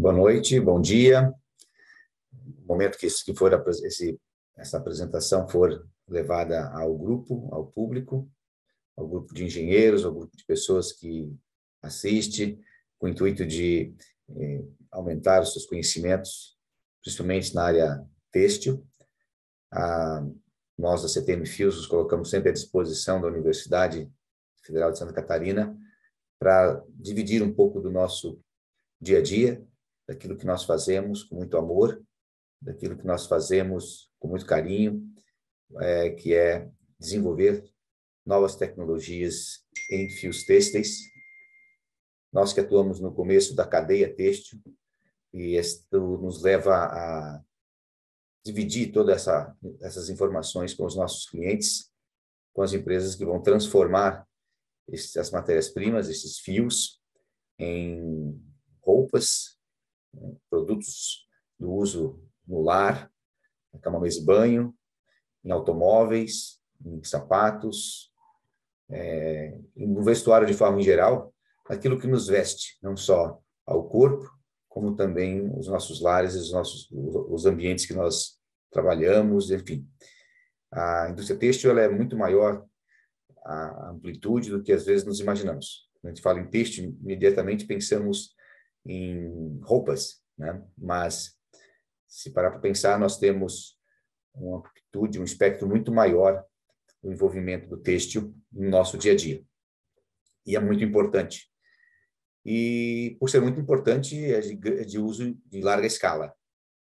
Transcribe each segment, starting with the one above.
Boa noite, bom dia. No momento que essa apresentação for levada ao grupo, ao público, ao grupo de engenheiros, ao grupo de pessoas que assiste, com o intuito de aumentar os seus conhecimentos, principalmente na área têxtil. Nós, da CTM Fios, nos colocamos sempre à disposição da Universidade Federal de Santa Catarina para dividir um pouco do nosso dia a dia, daquilo que nós fazemos com muito amor, daquilo que nós fazemos com muito carinho, que é desenvolver novas tecnologias em fios têxteis. Nós que atuamos no começo da cadeia têxtil, e isto nos leva a dividir todas essas informações com os nossos clientes, com as empresas que vão transformar essas matérias-primas, esses fios, em roupas, produtos do uso no lar, na cama, mesa e banho, em automóveis, em sapatos, no vestuário de forma em geral, aquilo que nos veste, não só ao corpo, como também os nossos lares, os ambientes que nós trabalhamos, enfim. A indústria têxtil ela é muito maior a amplitude do que às vezes nos imaginamos. Quando a gente fala em têxtil, imediatamente pensamos em roupas, né? Mas, se parar para pensar, nós temos uma amplitude, um espectro muito maior do envolvimento do têxtil no nosso dia a dia. E é muito importante. E, por ser muito importante, é de uso de larga escala,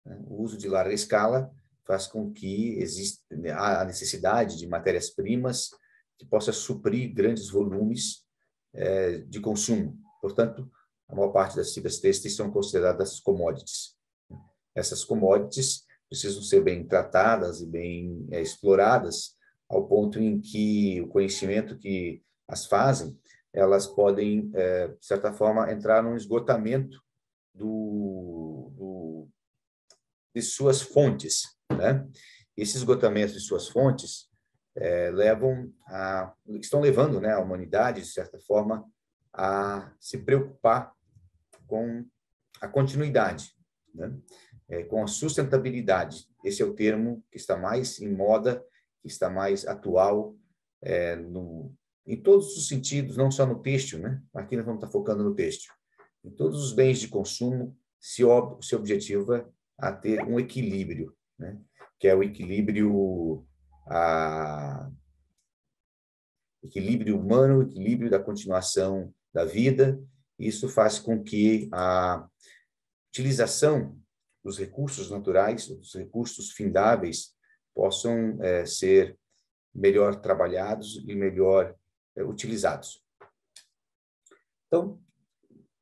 né? O uso de larga escala faz com que exista a necessidade de matérias-primas que possa suprir grandes volumes de consumo. Portanto, a maior parte das fibras têxteis são consideradas commodities. Essas commodities precisam ser bem tratadas e bem exploradas, ao ponto em que o conhecimento que as fazem, elas podem, de certa forma, entrar num esgotamento de suas fontes, né? Esse esgotamento de suas fontes estão levando, né, a humanidade, de certa forma, a se preocupar com a continuidade, né? Com a sustentabilidade. Esse é o termo que está mais em moda, que está mais atual em todos os sentidos, não só no têxtil, né? Aqui nós vamos estar focando no têxtil. Em todos os bens de consumo, se objetiva a ter um equilíbrio, né? Que é o equilíbrio humano, o equilíbrio da continuação da vida. Isso faz com que a utilização dos recursos naturais, dos recursos findáveis, possam ser melhor trabalhados e melhor utilizados. Então,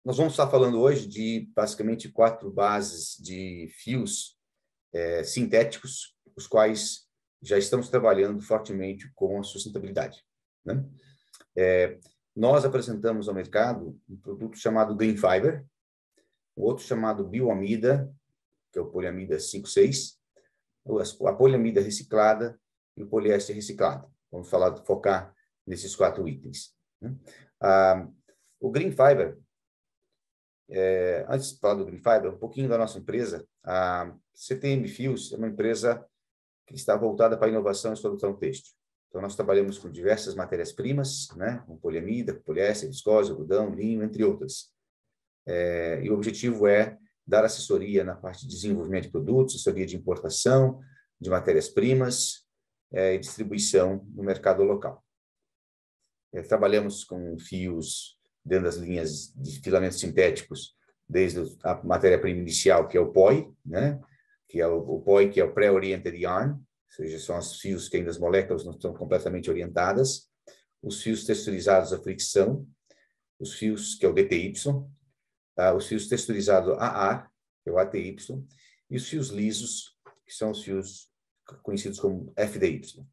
nós vamos estar falando hoje de, basicamente, 4 bases de fios sintéticos, os quais já estamos trabalhando fortemente com a sustentabilidade, né? Nós apresentamos ao mercado um produto chamado Green Fiber, um outro chamado Bioamida, que é o poliamida 5,6, a poliamida reciclada e o poliéster reciclado. Vamos focar nesses 4 itens, né? O Green Fiber, antes de falar do Green Fiber, um pouquinho da nossa empresa. A CTM Fios é uma empresa que está voltada para a inovação e solução têxtil. Então, nós trabalhamos com diversas matérias-primas, né? Com poliamida, poliéster, viscose, algodão, linho, entre outras. E o objetivo é dar assessoria na parte de desenvolvimento de produtos, assessoria de importação, de matérias-primas e distribuição no mercado local. Trabalhamos com fios dentro das linhas de filamentos sintéticos, desde a matéria-prima inicial, que é o POI, né? Que é o POI, que é o Pre-Oriented Yarn, ou seja, são os fios que ainda as moléculas não estão completamente orientadas, os fios texturizados à fricção, os fios, que é o DTY, os fios texturizados a ar, que é o ATY, e os fios lisos, que são os fios conhecidos como FDY.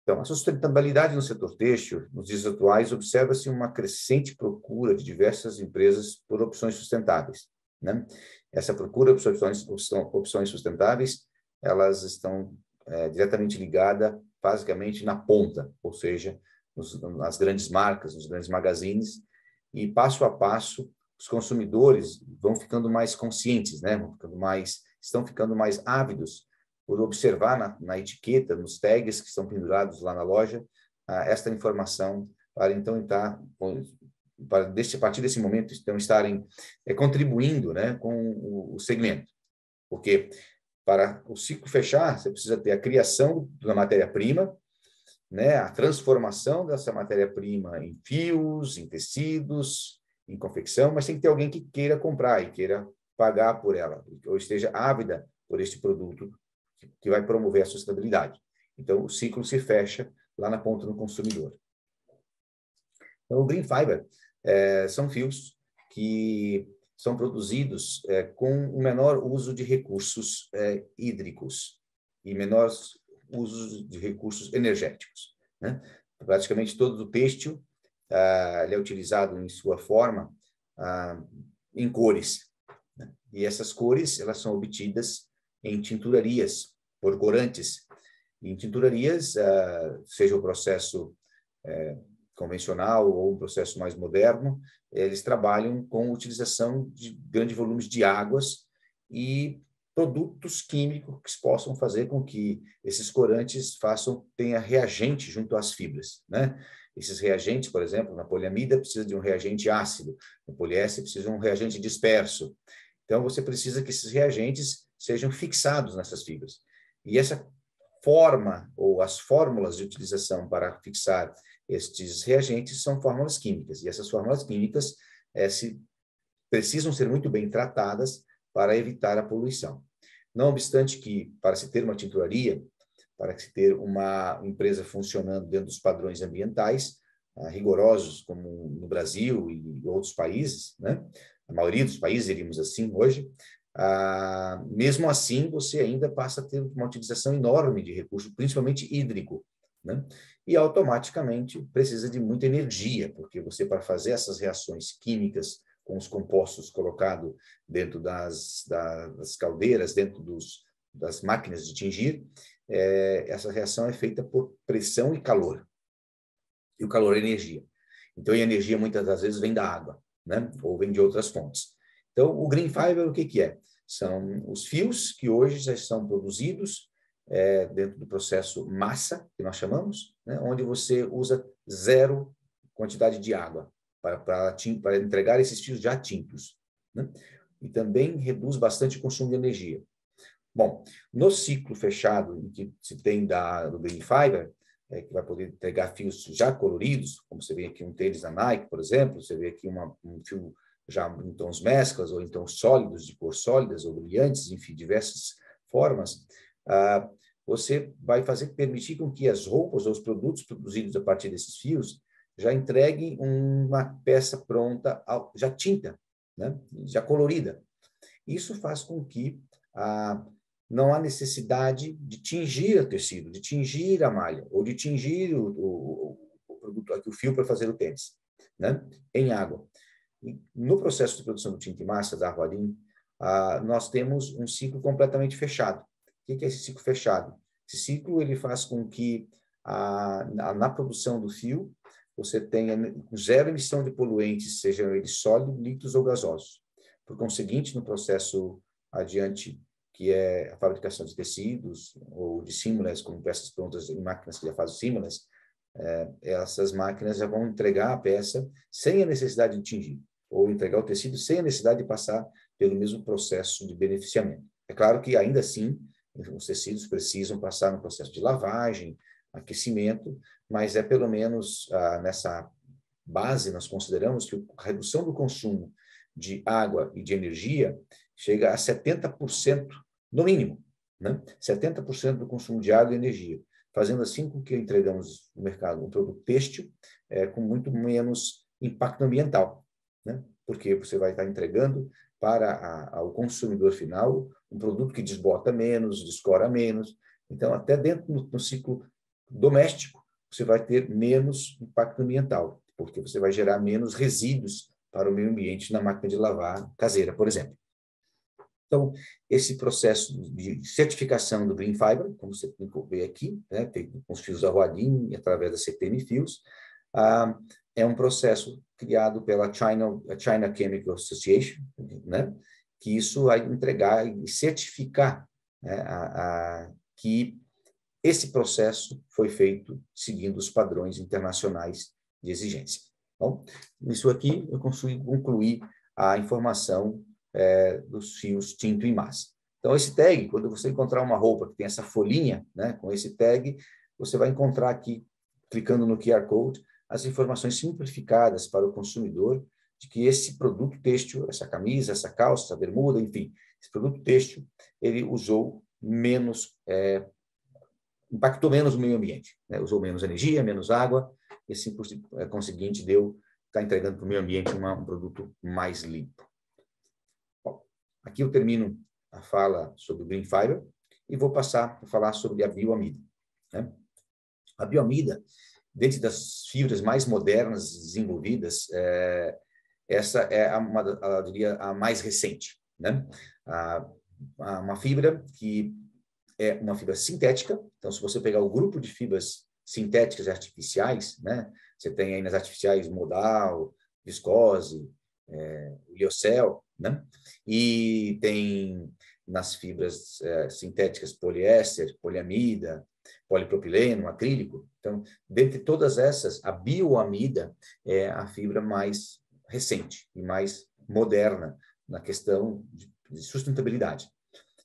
Então, a sustentabilidade no setor têxtil, nos dias atuais, observa-se uma crescente procura de diversas empresas por opções sustentáveis, né? Essa procura por opções sustentáveis, elas estão diretamente ligadas, basicamente, na ponta, ou seja, nas grandes marcas, nos grandes magazines, e passo a passo os consumidores vão ficando mais conscientes, né? Estão ficando mais ávidos por observar na etiqueta, nos tags que estão pendurados lá na loja, esta informação, para então estar, a partir desse momento, então, estarem contribuindo, né, com o segmento. Porque para o ciclo fechar, você precisa ter a criação da matéria-prima, né, a transformação dessa matéria-prima em fios, em tecidos, em confecção, mas tem que ter alguém que queira comprar e queira pagar por ela, ou esteja ávida por este produto que vai promover a sustentabilidade. Então, o ciclo se fecha lá na ponta do consumidor. Então, o Green Fiber são fios que são produzidos com o menor uso de recursos hídricos e menor uso de recursos energéticos, né? Praticamente todo o têxtil ele é utilizado em sua forma em cores, né? E essas cores elas são obtidas em tinturarias, por corantes. Em tinturarias, seja o processo convencional ou um processo mais moderno, eles trabalham com a utilização de grandes volumes de águas e produtos químicos que possam fazer com que esses corantes tenha reagente junto às fibras, né? Esses reagentes, por exemplo, na poliamida precisa de um reagente ácido, no poliéster precisa de um reagente disperso. Então, você precisa que esses reagentes sejam fixados nessas fibras. E essa forma, ou as fórmulas de utilização para fixar estes reagentes são fórmulas químicas. E essas fórmulas químicas precisam ser muito bem tratadas para evitar a poluição. Não obstante que, para se ter uma tinturaria, para se ter uma empresa funcionando dentro dos padrões ambientais, rigorosos, como no Brasil e outros países, né? A maioria dos países, diríamos assim, hoje, mesmo assim, você ainda passa a ter uma utilização enorme de recurso, principalmente hídrico, né? E automaticamente precisa de muita energia, porque você, para fazer essas reações químicas com os compostos colocados dentro das caldeiras, dentro das máquinas de tingir, essa reação é feita por pressão e calor. E o calor é energia. Então, a energia muitas das vezes vem da água, né? Ou vem de outras fontes. Então, o Green Fiber, o que é? São os fios que hoje já estão produzidos dentro do processo massa, que nós chamamos, né? Onde você usa zero quantidade de água para entregar esses fios já tintos, né? E também reduz bastante o consumo de energia. Bom, no ciclo fechado, em que se tem do Green Fiber, que vai poder entregar fios já coloridos, como você vê aqui um tênis da Nike, por exemplo, você vê aqui um fio já em tons mesclas, ou então sólidos, de cor sólidas, ou brilhantes, enfim, diversas formas, você vai permitir com que as roupas ou os produtos produzidos a partir desses fios já entreguem uma peça pronta, já tinta, né? Já colorida. Isso faz com que não há necessidade de tingir o tecido, de tingir a malha, ou de tingir o produto, aqui, o fio para fazer o tênis, né? Em água. E no processo de produção do tinta e massa da Arvoalim, nós temos um ciclo completamente fechado. O que é esse ciclo fechado? Esse ciclo ele faz com que na produção do fio você tenha zero emissão de poluentes, sejam eles sólidos, líquidos ou gasosos. Por conseguinte, no processo adiante, que é a fabricação de tecidos ou de símbolos, como peças prontas em máquinas que já fazem símbolos, essas máquinas já vão entregar a peça sem a necessidade de tingir, ou entregar o tecido sem a necessidade de passar pelo mesmo processo de beneficiamento. É claro que, ainda assim, os tecidos precisam passar no processo de lavagem, aquecimento, mas pelo menos nessa base nós consideramos que a redução do consumo de água e de energia chega a 70%, no mínimo, né? 70% do consumo de água e energia, fazendo assim com que entregamos no mercado um produto têxtil com muito menos impacto ambiental, né? Porque você vai estar entregando para o consumidor final um produto que desbota menos, descora menos. Então, até dentro no ciclo doméstico, você vai ter menos impacto ambiental, porque você vai gerar menos resíduos para o meio ambiente na máquina de lavar caseira, por exemplo. Então, esse processo de certificação do Green Fiber, como você vê aqui, né, com os fios Arvoalim, através da CTM Fios, é um processo criado pela China Chemical Association, né? Que isso vai entregar e certificar, né, que esse processo foi feito seguindo os padrões internacionais de exigência. Bom, isso aqui eu consigo concluir a informação dos fios tinto e massa. Então, esse tag, quando você encontrar uma roupa que tem essa folhinha, né, com esse tag, você vai encontrar aqui, clicando no QR Code, as informações simplificadas para o consumidor de que esse produto têxtil, essa camisa, essa calça, essa bermuda, enfim, esse produto têxtil, ele usou menos, impactou menos o meio ambiente, né? Usou menos energia, menos água, e assim, por conseguinte, está entregando para o meio ambiente um produto mais limpo. Bom, aqui eu termino a fala sobre o Green Fiber e vou passar a falar sobre a bioamida, né? A bioamida, dentro das fibras mais modernas desenvolvidas, essa é eu diria, a mais recente, né? Uma fibra que é uma fibra sintética. Então, se você pegar o grupo de fibras sintéticas e artificiais, né? Você tem aí nas artificiais modal, viscose, liocel, né? E tem nas fibras sintéticas poliéster, poliamida, polipropileno, acrílico. Então, dentre todas essas, a bioamida é a fibra mais recente e mais moderna na questão de sustentabilidade.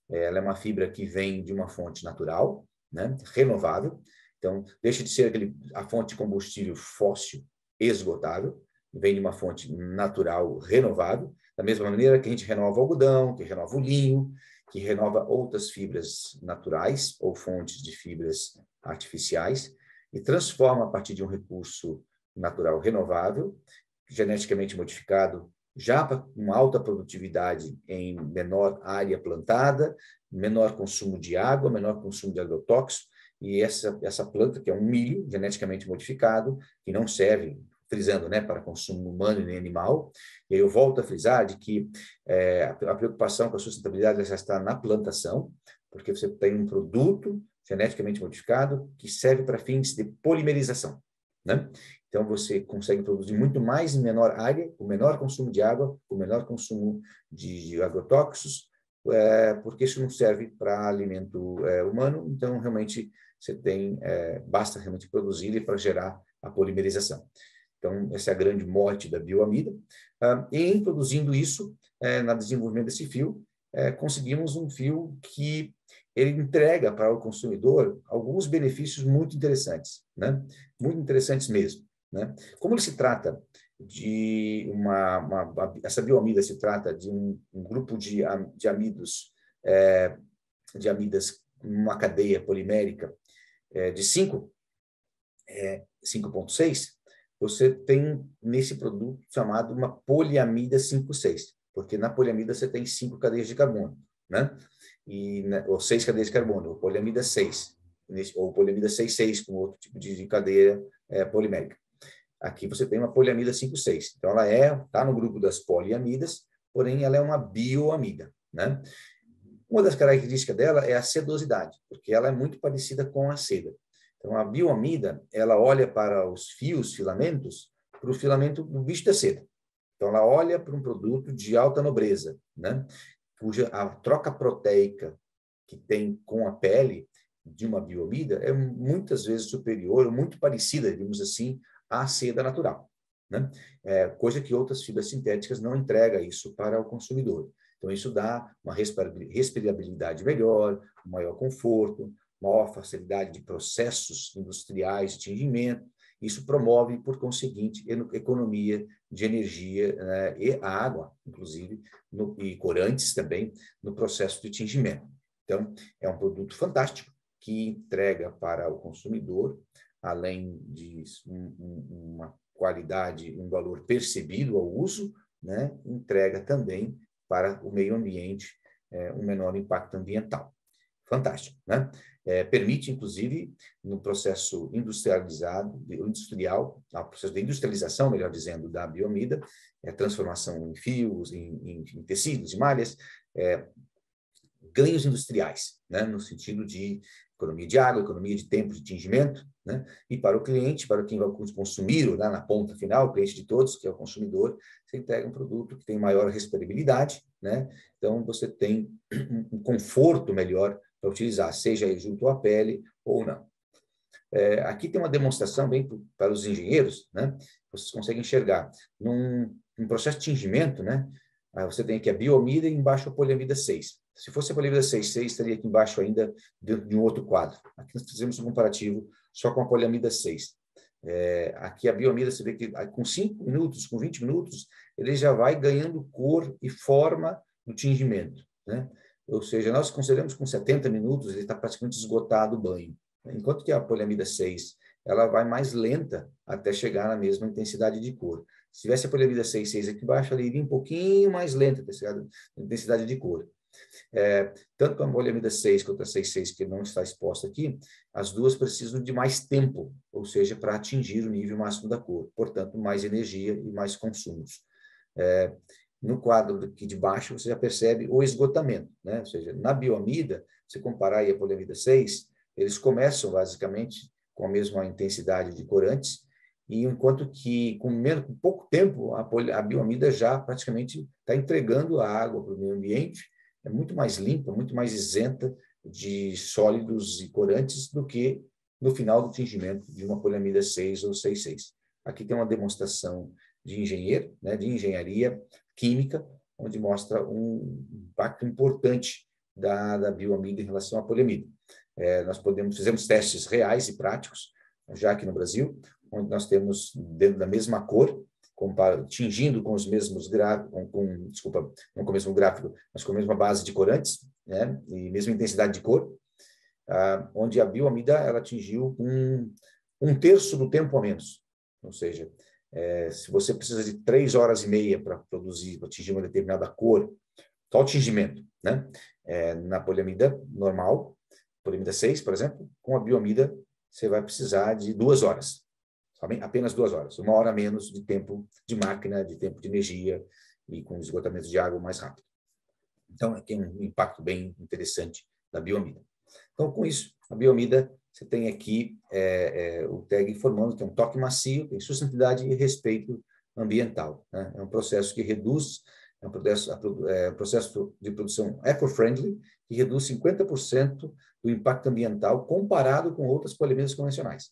Ela é uma fibra que vem de uma fonte natural, né, renovável. Então, deixa de ser a fonte de combustível fóssil esgotável, vem de uma fonte natural renovável, da mesma maneira que a gente renova o algodão, que renova o linho, que renova outras fibras naturais ou fontes de fibras artificiais e transforma a partir de um recurso natural renovável, geneticamente modificado, já com alta produtividade em menor área plantada, menor consumo de água, menor consumo de agrotóxico, e essa planta, que é um milho geneticamente modificado, que não serve, frisando, né, para consumo humano e nem animal. E aí eu volto a frisar de que a preocupação com a sustentabilidade já está na plantação, porque você tem um produto geneticamente modificado que serve para fins de polimerização, né? Então, você consegue produzir muito mais em menor área, com menor consumo de água, com menor consumo de agrotóxicos, porque isso não serve para alimento humano. Então, realmente, basta realmente produzir ele para gerar a polimerização. Então, essa é a grande morte da bioamida. E em produzindo isso, no desenvolvimento desse fio, conseguimos um fio que ele entrega para o consumidor alguns benefícios muito interessantes, né? Muito interessantes mesmo, né? Como ele se trata de essa bioamida se trata de um grupo de amidos, de amidas, uma cadeia polimérica de 5,6, você tem nesse produto chamado uma poliamida 5,6, porque na poliamida você tem 5 cadeias de carbono, né? Ou 6 cadeias de carbono, ou poliamida 6, ou poliamida 6,6, com outro tipo de cadeia polimérica. Aqui você tem uma poliamida 5,6. Então, ela está no grupo das poliamidas, porém, ela é uma bioamida, né? Uma das características dela é a sedosidade, porque ela é muito parecida com a seda. Então, a bioamida, ela olha para os filamentos, para o filamento do bicho da seda. Então, ela olha para um produto de alta nobreza, né? Cuja a troca proteica que tem com a pele de uma bioamida é muitas vezes superior, ou muito parecida, digamos assim, à seda natural, né? Coisa que outras fibras sintéticas não entregam isso para o consumidor. Então, isso dá uma respirabilidade melhor, um maior conforto, maior facilidade de processos industriais de tingimento. Isso promove, por conseguinte, economia de energia, né, e água, inclusive, e corantes também, no processo de tingimento. Então, é um produto fantástico que entrega para o consumidor, além de uma qualidade, um valor percebido ao uso, né, entrega também para o meio ambiente um menor impacto ambiental. Fantástico, né? Permite, inclusive, no processo industrial, processo de industrialização, melhor dizendo, da bioamida, transformação em fios, em tecidos, em malhas, ganhos industriais, né? No sentido de economia de água, economia de tempo de tingimento, né? E para o cliente, para quem vai consumir, lá na ponta final, o cliente de todos, que é o consumidor, você entrega um produto que tem maior respirabilidade, né? Então, você tem um conforto melhor para utilizar, seja junto à pele ou não. Aqui tem uma demonstração bem para os engenheiros, né? Vocês conseguem enxergar. Num processo de tingimento, né? Você tem aqui a bioamida e embaixo a poliamida 6. Se fosse a poliamida 6,6, estaria aqui embaixo ainda dentro de um outro quadro. Aqui nós fizemos um comparativo só com a poliamida 6. Aqui a bioamida, você vê que com 5 minutos, com 20 minutos, ele já vai ganhando cor e forma no tingimento, né? Ou seja, nós consideramos com 70 minutos, ele está praticamente esgotado o banho. Enquanto que a poliamida 6, ela vai mais lenta até chegar na mesma intensidade de cor. Se tivesse a poliamida 6,6 aqui embaixo, ela iria um pouquinho mais lenta a intensidade de cor. Tanto com a poliamida 6 quanto a 6,6, que não está exposta aqui, as duas precisam de mais tempo, ou seja, para atingir o nível máximo da cor. Portanto, mais energia e mais consumos. No quadro aqui de baixo, você já percebe o esgotamento, né? Ou seja, na bioamida, se comparar aí a poliamida 6, eles começam, basicamente, com a mesma intensidade de corantes, e enquanto que, com pouco tempo, a bioamida já praticamente está entregando a água para o meio ambiente, é muito mais limpa, muito mais isenta de sólidos e corantes do que no final do tingimento de uma poliamida 6 ou 6,6. Aqui tem uma demonstração de engenheiro, né, de engenharia química, onde mostra um impacto importante da bioamida em relação à poliamida. Nós fizemos testes reais e práticos, já aqui no Brasil, onde nós temos, dentro da mesma cor, tingindo com os mesmos gráficos, desculpa, não com o mesmo gráfico, mas com a mesma base de corantes, né, e mesma intensidade de cor, onde a bioamida ela atingiu um terço do tempo a menos. Ou seja, se você precisa de 3 horas e meia para atingir uma determinada cor, só o tingimento, né? Na poliamida normal, poliamida 6, por exemplo, com a bioamida você vai precisar de 2 horas, apenas 2 horas, 1 hora menos de tempo de máquina, de tempo de energia e com esgotamento de água mais rápido. Então, tem um impacto bem interessante da bioamida. Então, com isso, a bioamida, você tem aqui o tag informando que é um toque macio, tem sustentabilidade e respeito ambiental, né? É um processo que reduz, é um processo de produção eco-friendly, que reduz 50% do impacto ambiental comparado com outras poliamidas convencionais.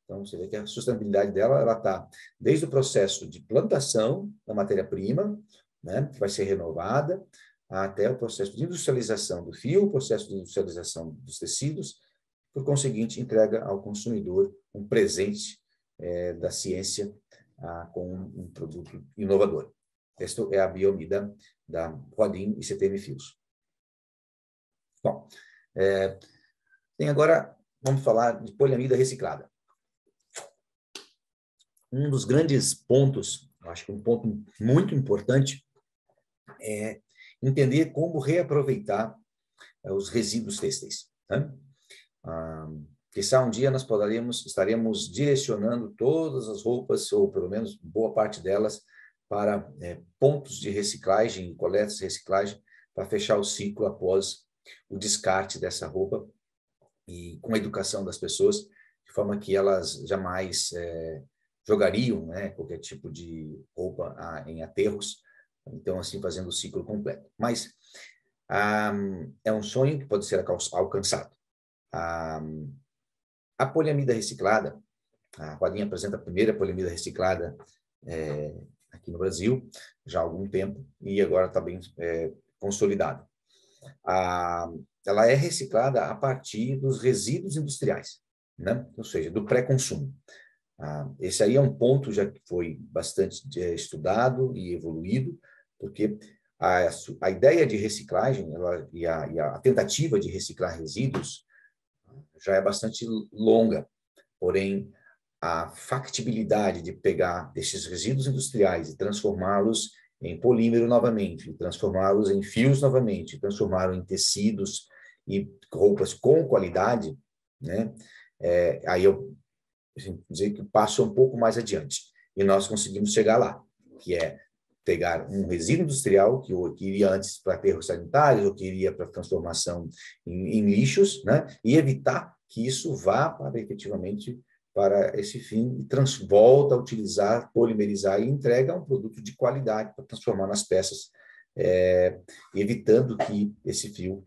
Então, você vê que a sustentabilidade dela, ela está desde o processo de plantação da matéria-prima, né, que vai ser renovada, até o processo de industrialização do fio, o processo de industrialização dos tecidos, por conseguinte, entrega ao consumidor um presente da ciência com um produto inovador. Esta é a bioamida da Huadin e CTM Fios. Bom, agora, vamos falar de poliamida reciclada. Um dos grandes pontos, acho que um ponto muito importante, é entender como reaproveitar os resíduos têxteis, né? Quizá um dia nós estaremos direcionando todas as roupas, ou pelo menos boa parte delas, para pontos de reciclagem, coletas de reciclagem, para fechar o ciclo após o descarte dessa roupa e com a educação das pessoas, de forma que elas jamais jogariam, né, qualquer tipo de roupa em aterros, então assim fazendo o ciclo completo. Mas é um sonho que pode ser alcançado. A poliamida reciclada, a Huadin apresenta a primeira poliamida reciclada aqui no Brasil, já há algum tempo, e agora está bem consolidada. Ela é reciclada a partir dos resíduos industriais, né? Ou seja, do pré-consumo. Esse aí é um ponto já que foi bastante estudado e evoluído, porque a ideia de reciclagem e a tentativa de reciclar resíduos já é bastante longa, porém a factibilidade de pegar esses resíduos industriais e transformá-los em polímero novamente, transformá-los em fios novamente, transformá-los em tecidos e roupas com qualidade, né? Aí eu dizer que o passo é um pouco mais adiante, e nós conseguimos chegar lá, que é pegar um resíduo industrial que iria antes para aterros sanitários ou que iria para transformação em lixos, né? E evitar que isso vá para efetivamente para esse fim e volta a utilizar, polimerizar e entrega um produto de qualidade para transformar nas peças, evitando que esse fio,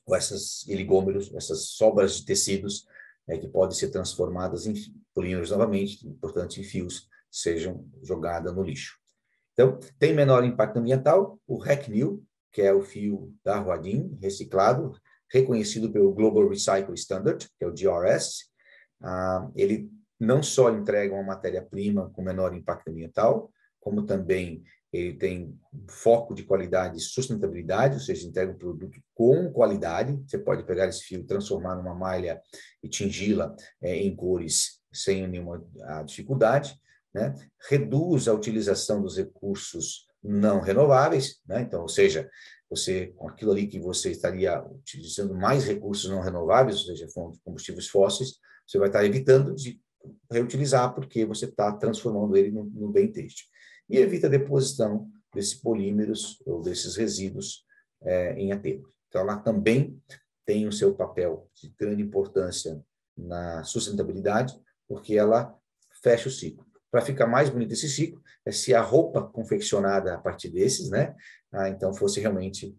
ou essas oligômeros, essas sobras de tecidos, que podem ser transformadas em polímeros novamente, portanto, em fios, sejam jogadas no lixo. Então, tem menor impacto ambiental, o RecNew, que é o fio da Huadin, reciclado, reconhecido pelo Global Recycle Standard, que é o GRS. Ele não só entrega uma matéria-prima com menor impacto ambiental, como também ele tem foco de qualidade e sustentabilidade, ou seja, entrega um produto com qualidade. Você pode pegar esse fio, transformar numa malha e tingi-la em cores sem nenhuma dificuldade, né? Reduz a utilização dos recursos não renováveis, né? Então, ou seja, você, com aquilo ali que você estaria utilizando mais recursos não renováveis, ou seja, combustíveis fósseis, você vai estar evitando de reutilizar, porque você está transformando ele no bem têxtil. E evita a deposição desses polímeros ou desses resíduos em aterro. Então, ela também tem o seu papel de grande importância na sustentabilidade, porque ela fecha o ciclo. Para ficar mais bonito esse ciclo, é se a roupa confeccionada a partir desses, né, então fosse realmente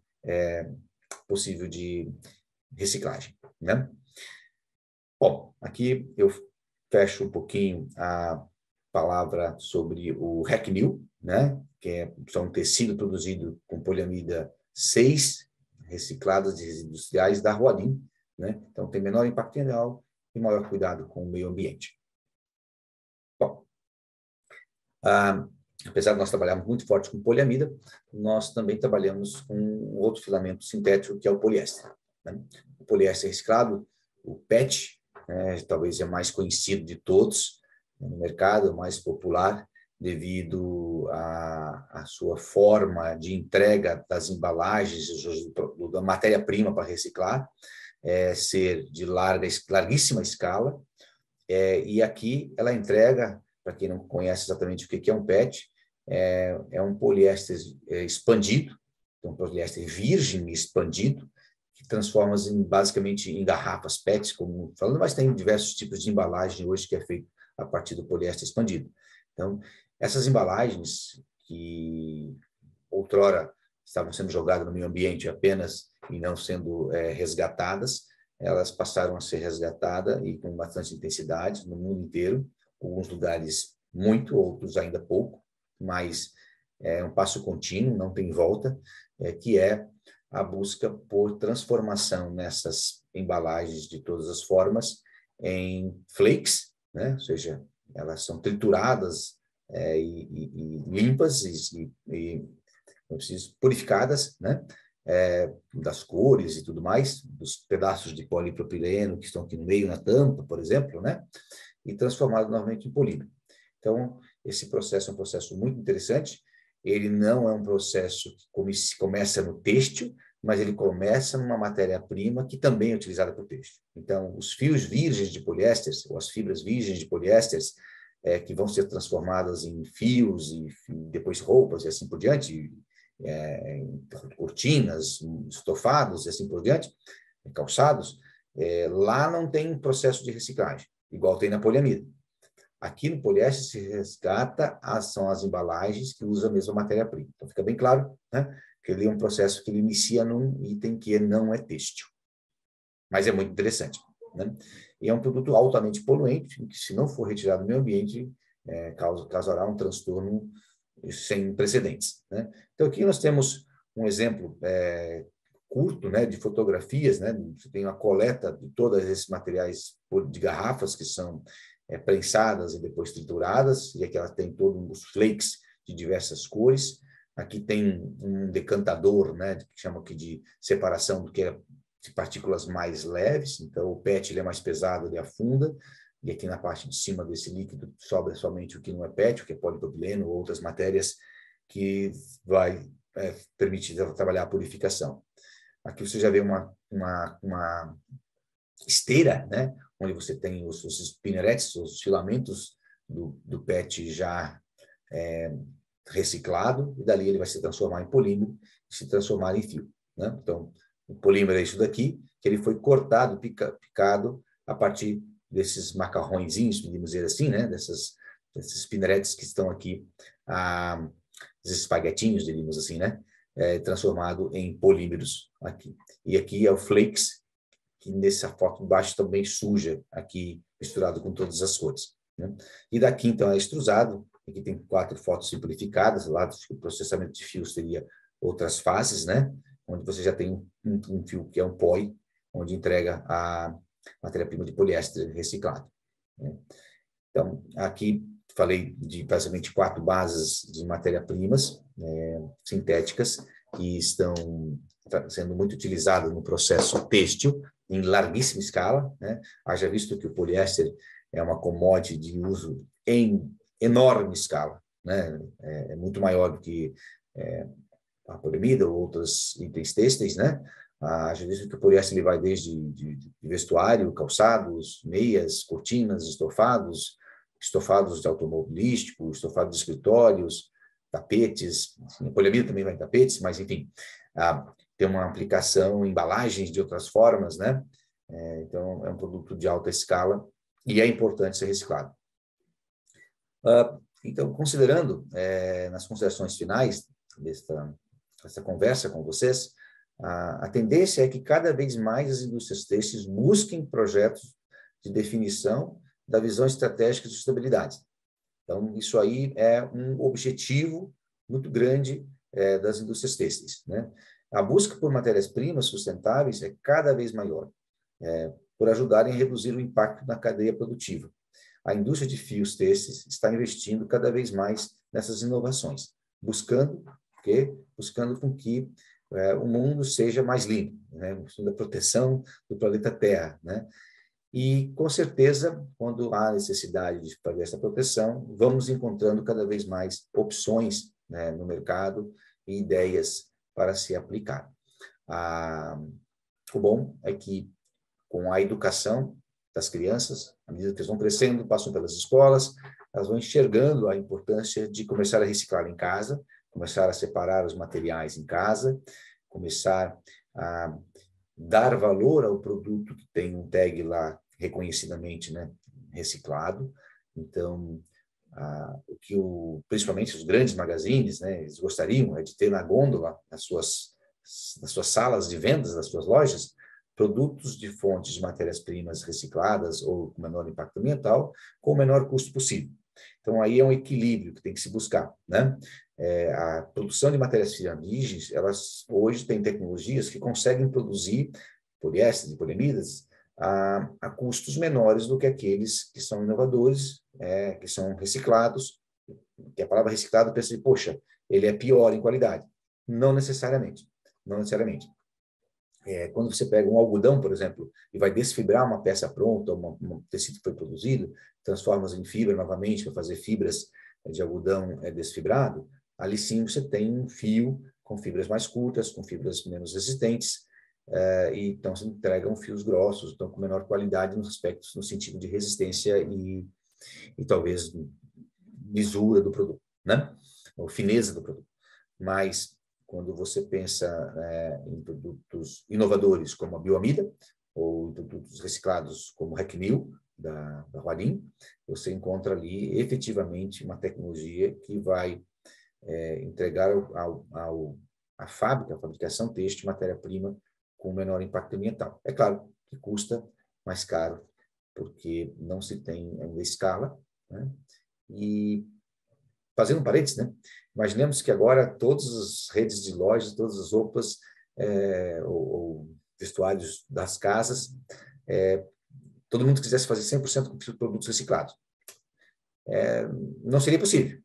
possível de reciclagem, né? Bom, aqui eu fecho um pouquinho a palavra sobre o RecNew, né, que são um tecido produzido com poliamida 6, recicladas de resíduos industriais da Huadin, né? Então tem menor impacto ambiental e maior cuidado com o meio ambiente. Bom, apesar de nós trabalharmos muito forte com poliamida, nós também trabalhamos com um outro filamento sintético, que é o poliéster, né? O poliéster reciclado, o PET, talvez é mais conhecido de todos no mercado, mais popular, devido à sua forma de entrega das embalagens, da matéria-prima para reciclar, ser de larguíssima escala, e aqui ela entrega, para quem não conhece exatamente o que é um PET, é um poliéster expandido, um poliéster virgem expandido, que transforma basicamente em garrafas PETs, como falando, mas tem diversos tipos de embalagem hoje que é feito a partir do poliéster expandido. Então, essas embalagens que outrora estavam sendo jogadas no meio ambiente apenas e não sendo resgatadas, elas passaram a ser resgatadas e com bastante intensidade no mundo inteiro, alguns lugares muito, outros ainda pouco, mas é um passo contínuo, não tem volta, que é a busca por transformação nessas embalagens de todas as formas em flakes, né? Ou seja, elas são trituradas e limpas e purificadas, né? Das cores e tudo mais, dos pedaços de polipropileno que estão aqui no meio, na tampa, por exemplo, né? E transformado novamente em polímero. Então, esse processo é um processo muito interessante. Ele não é um processo que começa no têxtil, mas ele começa numa matéria-prima que também é utilizada para o têxtil. Então, os fios virgens de poliéster, ou as fibras virgens de poliéster, que vão ser transformadas em fios e depois roupas e assim por diante, cortinas, estofados e assim por diante, calçados, lá não tem processo de reciclagem, igual tem na poliamida. Aqui no poliéster se resgata, são as embalagens que usam a mesma matéria-prima. Então, fica bem claro, né, que ele é um processo que ele inicia num item que não é têxtil. Mas é muito interessante, né? E é um produto altamente poluente, que se não for retirado do meio ambiente, causará um transtorno sem precedentes, né? Então, aqui nós temos um exemplo curto, né, de fotografias, né? Você tem uma coleta de todos esses materiais de garrafas que são prensadas e depois trituradas, e aqui ela tem todos os flakes de diversas cores. Aqui tem um decantador, né, que chama aqui de separação do que é de partículas mais leves. Então, o PET ele é mais pesado, ele afunda, e aqui na parte de cima desse líquido sobra somente o que não é PET, o que é polipropileno ou outras matérias que vai permitir trabalhar a purificação. Aqui você já vê uma esteira, né, onde você tem os spinnerets, os filamentos do PET já reciclado, e dali ele vai se transformar em polímero e se transformar em fio, né? Então, o polímero é isso daqui, que ele foi cortado, picado a partir desses macarrõezinhos, podemos dizer assim, né? Desses spinneretes que estão aqui, esses espaguetinhos, diríamos assim, né? Transformado em polímeros aqui. E aqui é o flakes, que nessa foto embaixo também suja, aqui misturado com todas as cores, né? E daqui, então, é extrusado. Aqui tem 4 fotos simplificadas. Lá, o processamento de fios teria outras fases, né? Onde você já tem um fio que é um POI, onde entrega a matéria-prima de poliéster reciclado, né? Então, aqui falei de basicamente 4 bases de matéria-primas sintéticas que estão sendo muito utilizadas no processo têxtil em larguíssima escala, né? Haja visto que o poliéster é uma commodity de uso em enorme escala, né? É muito maior do que a polimida ou outros itens têxteis, né? Haja visto que o poliéster ele vai desde de vestuário, calçados, meias, cortinas, estofados de automobilístico, estofados de escritórios, tapetes, assim, a polimida também vai em tapetes, mas enfim, tem uma aplicação em embalagens de outras formas, né? Então, é um produto de alta escala e é importante ser reciclado. Então, considerando, nas considerações finais dessa conversa com vocês, a tendência é que cada vez mais as indústrias têxteis busquem projetos de definição da visão estratégica de sustentabilidade. Então, isso aí é um objetivo muito grande das indústrias têxteis, né? A busca por matérias-primas sustentáveis é cada vez maior, por ajudarem a reduzir o impacto na cadeia produtiva. A indústria de fios têxteis está investindo cada vez mais nessas inovações, buscando com que o mundo seja mais limpo, né? Buscando a proteção do planeta Terra, né? E, com certeza, quando há necessidade de fazer essa proteção, vamos encontrando cada vez mais opções, né, no mercado e ideias para se aplicar. O bom é que, com a educação das crianças, à medida que eles vão crescendo, passam pelas escolas, elas vão enxergando a importância de começar a reciclar em casa, começar a separar os materiais em casa, começar a dar valor ao produto que tem um tag lá reconhecidamente, né, reciclado. Então, o que principalmente os grandes magazines, né, eles gostariam é de ter na gôndola, nas suas salas de vendas, das suas lojas, produtos de fontes de matérias-primas recicladas ou com menor impacto ambiental, com o menor custo possível. Então, aí é um equilíbrio que tem que se buscar, né? A produção de matérias-primas virgens, elas hoje têm tecnologias que conseguem produzir poliéster e polimidas a custos menores do que aqueles que são inovadores, que são reciclados, que a palavra reciclado pensa de, poxa, ele é pior em qualidade. Não necessariamente, não necessariamente. Quando você pega um algodão, por exemplo, e vai desfibrar uma peça pronta, um tecido que foi produzido, transforma em fibra novamente para fazer fibras de algodão desfibrado, ali sim você tem um fio com fibras mais curtas, com fibras menos resistentes, e então se entregam fios grossos, então com menor qualidade nos aspectos, no sentido de resistência e talvez lisura do produto, né? Ou fineza do produto. Mas quando você pensa em produtos inovadores como a bioamida, ou em produtos reciclados como o Recnil, da Hualim, você encontra ali efetivamente uma tecnologia que vai entregar à fábrica, a fabricação têxtil, matéria-prima com menor impacto ambiental. É claro que custa mais caro, porque não se tem ainda escala, né? E fazendo um parênteses, né? Imaginemos que agora todas as redes de lojas, todas as roupas ou vestuários das casas, todo mundo quisesse fazer 100% com produtos reciclados. Não seria possível,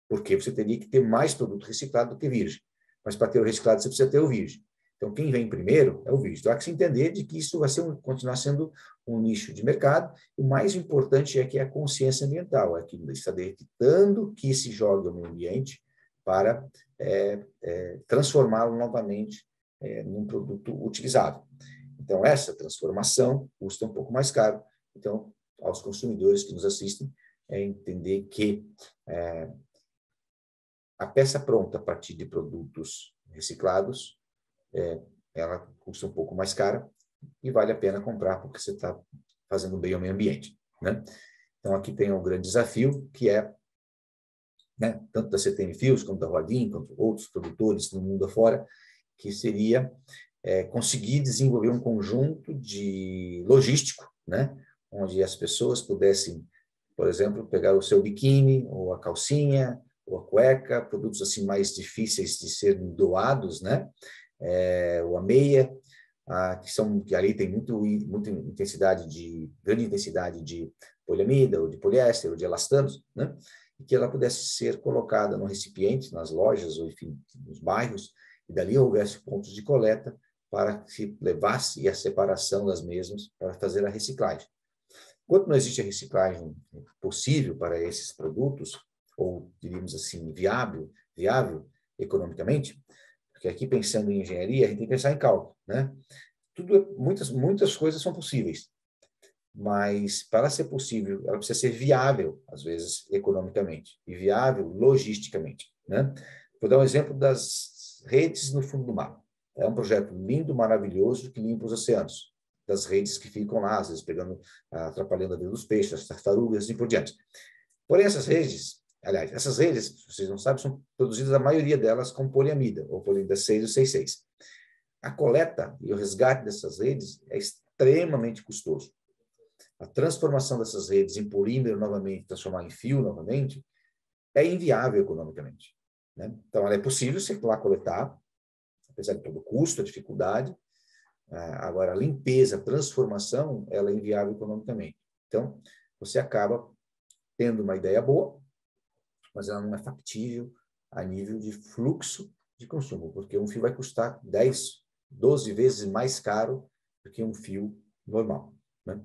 porque você teria que ter mais produto reciclado do que virgem. Mas para ter o reciclado, você precisa ter o virgem. Então, quem vem primeiro é o virgem. Então, há que se entender de que isso vai continuar sendo um nicho de mercado. O mais importante é que é a consciência ambiental, é que está detectando que se joga no ambiente para transformá-lo novamente num produto utilizável. Então, essa transformação custa um pouco mais caro. Então, aos consumidores que nos assistem, é entender que a peça pronta a partir de produtos reciclados, ela custa um pouco mais cara e vale a pena comprar porque você está fazendo bem ao meio ambiente, né? Então, aqui tem um grande desafio, que é, né, tanto da CTM Fios, como da Huadin, quanto outros produtores no mundo afora, que seria conseguir desenvolver um conjunto de logístico, né, onde as pessoas pudessem, por exemplo, pegar o seu biquíni, ou a calcinha, ou a cueca, produtos assim mais difíceis de serem doados, né, ou a meia, que ali tem muita intensidade grande intensidade de poliamida, ou de poliéster, ou de elastanos, né, e que ela pudesse ser colocada no recipiente, nas lojas, ou enfim, nos bairros, e dali houvesse pontos de coleta para que se levasse a separação das mesmas para fazer a reciclagem. Enquanto não existe a reciclagem possível para esses produtos, ou diríamos assim, viável economicamente, porque aqui pensando em engenharia, a gente tem que pensar em cálculo, né? Muitas coisas são possíveis, mas para ser possível, ela precisa ser viável, às vezes, economicamente, e viável logisticamente, né? Vou dar um exemplo das redes no fundo do mar. É um projeto lindo, maravilhoso, que limpa os oceanos, das redes que ficam lá, às vezes atrapalhando a vida dos peixes, das tartarugas e por diante. Porém, essas redes, se vocês não sabem, são produzidas, a maioria delas, com poliamida, ou poliamida 6 ou 6,6. A coleta e o resgate dessas redes é extremamente custoso. A transformação dessas redes em polímero novamente, transformar em fio novamente, é inviável economicamente, né? Então, ela é possível você lá coletar, apesar de todo o custo, a dificuldade. Agora, a limpeza, a transformação, ela é inviável economicamente. Então, você acaba tendo uma ideia boa, mas ela não é factível a nível de fluxo de consumo, porque um fio vai custar 10, 12 vezes mais caro do que um fio normal, né?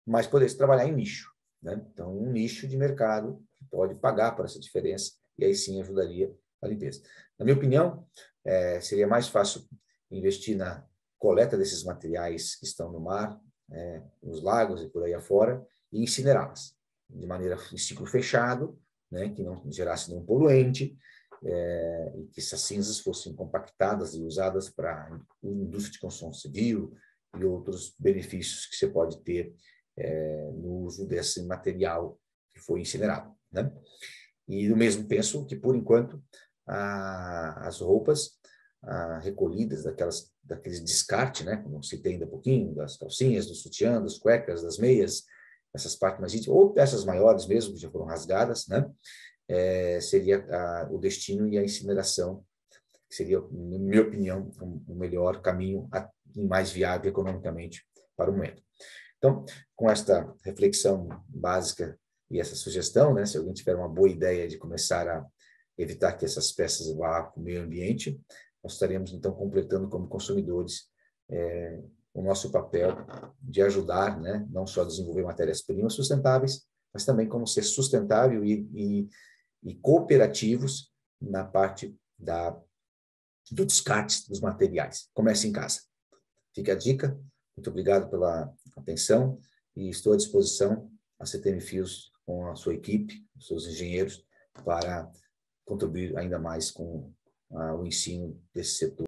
Mas poder trabalhar em nicho, né? Então, um nicho de mercado que pode pagar por essa diferença e aí sim ajudaria a limpeza. Na minha opinião, seria mais fácil investir na coleta desses materiais que estão no mar, nos lagos e por aí afora, e incinerá-las de maneira em ciclo fechado, né, que não gerasse nenhum poluente, e que essas cinzas fossem compactadas e usadas para indústria de construção civil e outros benefícios que você pode ter no uso desse material que foi incinerado, né? E eu mesmo penso que, por enquanto, as roupas recolhidas daqueles descarte, né, como citei ainda há pouquinho, das calcinhas, dos sutiãs, das cuecas, das meias, essas partes mais íntimas, ou peças maiores mesmo, que já foram rasgadas, né, seria o destino e a incineração, que seria, na minha opinião, o melhor caminho e mais viável economicamente para o momento. Então, com esta reflexão básica e essa sugestão, né, se alguém tiver uma boa ideia de começar a evitar que essas peças vá para o meio ambiente, nós estaremos, então, completando como consumidores o nosso papel de ajudar, né, não só a desenvolver matérias-primas sustentáveis, mas também como ser sustentável e cooperativos na parte do descarte dos materiais. Comece em casa. Fica a dica. Muito obrigado pela atenção e estou à disposição, a CTM Fios, com a sua equipe, os seus engenheiros, para contribuir ainda mais com o ensino desse setor.